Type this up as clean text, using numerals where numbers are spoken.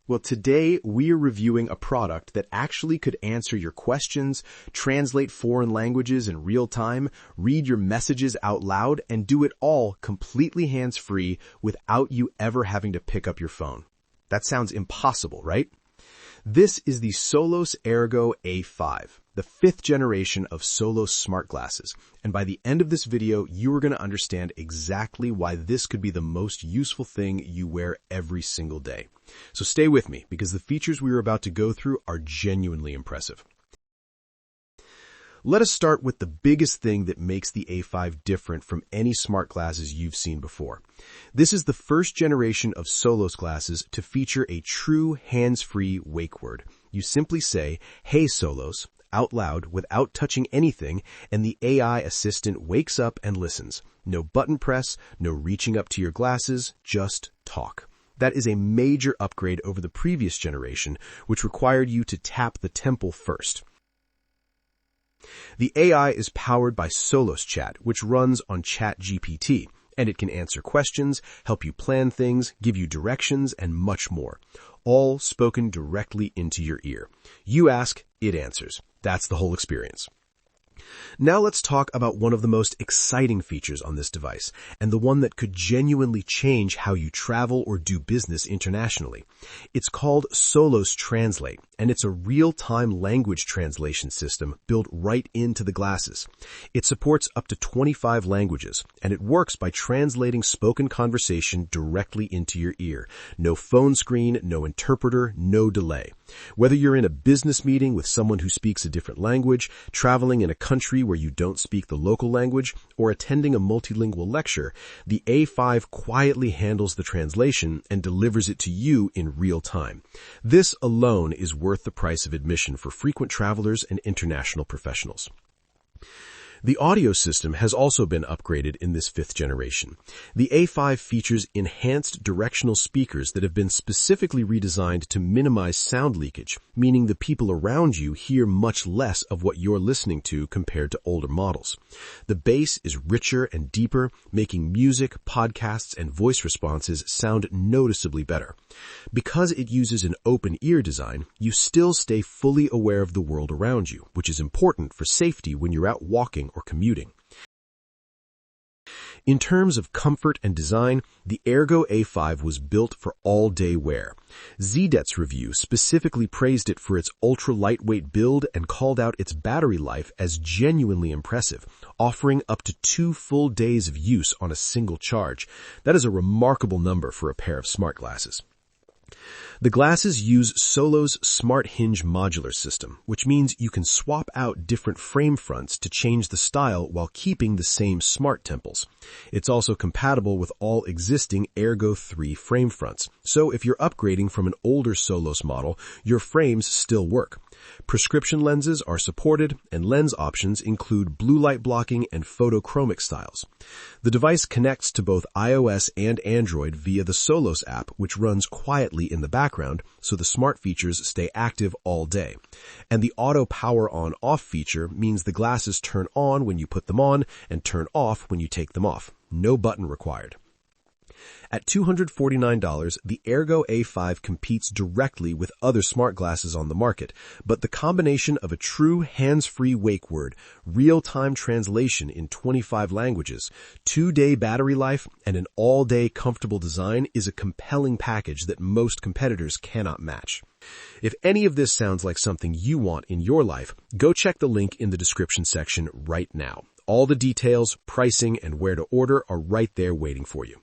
Well, today we are reviewing a product that actually could answer your questions, translate foreign languages in real time, read your messages out loud, and do it all completely hands-free without you ever having to pick up your phone. That sounds impossible, right? This is the SOLOS AirGo A5, the 5th generation of Solos smart glasses, and by the end of this video, you are going to understand exactly why this could be the most useful thing you wear every single day. So stay with me, because the features we are about to go through are genuinely impressive. Let us start with the biggest thing that makes the A5 different from any smart glasses you've seen before. This is the first generation of Solos glasses to feature a true hands-free wake word. You simply say, "Hey Solos," out loud without touching anything, and the AI assistant wakes up and listens. No button press, no reaching up to your glasses, just talk. That is a major upgrade over the previous generation, which required you to tap the temple first. The AI is powered by SolosChat, which runs on ChatGPT, and it can answer questions, help you plan things, give you directions, and much more, all spoken directly into your ear. You ask, it answers. That's the whole experience. Now let's talk about one of the most exciting features on this device, and the one that could genuinely change how you travel or do business internationally. It's called SolosTranslate, and it's a real-time language translation system built right into the glasses. It supports up to 25 languages, and it works by translating spoken conversation directly into your ear. No phone screen, no interpreter, no delay. Whether you're in a business meeting with someone who speaks a different language, traveling in a country where you don't speak the local language, or attending a multilingual lecture, the A5 quietly handles the translation and delivers it to you in real time. This alone is worth the price of admission for frequent travelers and international professionals. The audio system has also been upgraded in this 5th generation. The A5 features enhanced directional speakers that have been specifically redesigned to minimize sound leakage, meaning the people around you hear much less of what you're listening to compared to older models. The bass is richer and deeper, making music, podcasts, and voice responses sound noticeably better. Because it uses an open ear design, you still stay fully aware of the world around you, which is important for safety when you're out walking or commuting. In terms of comfort and design, the AirGo A5 was built for all-day wear. Zedet's review specifically praised it for its ultra-lightweight build and called out its battery life as genuinely impressive, offering up to 2 full days of use on a single charge. That is a remarkable number for a pair of smart glasses. The glasses use Solos Smart Hinge modular system, which means you can swap out different frame fronts to change the style while keeping the same smart temples. It's also compatible with all existing AirGo 3 frame fronts, so if you're upgrading from an older Solos model, your frames still work. Prescription lenses are supported, and lens options include blue light blocking and photochromic styles. The device connects to both iOS and Android via the Solos app, which runs quietly in the background, so the smart features stay active all day. And the auto power on-off feature means the glasses turn on when you put them on and turn off when you take them off. No button required. At $249, the AirGo A5 competes directly with other smart glasses on the market, but the combination of a true hands-free wake word, real-time translation in 25 languages, 2-day battery life, and an all-day comfortable design is a compelling package that most competitors cannot match. If any of this sounds like something you want in your life, go check the link in the description section right now. All the details, pricing, and where to order are right there waiting for you.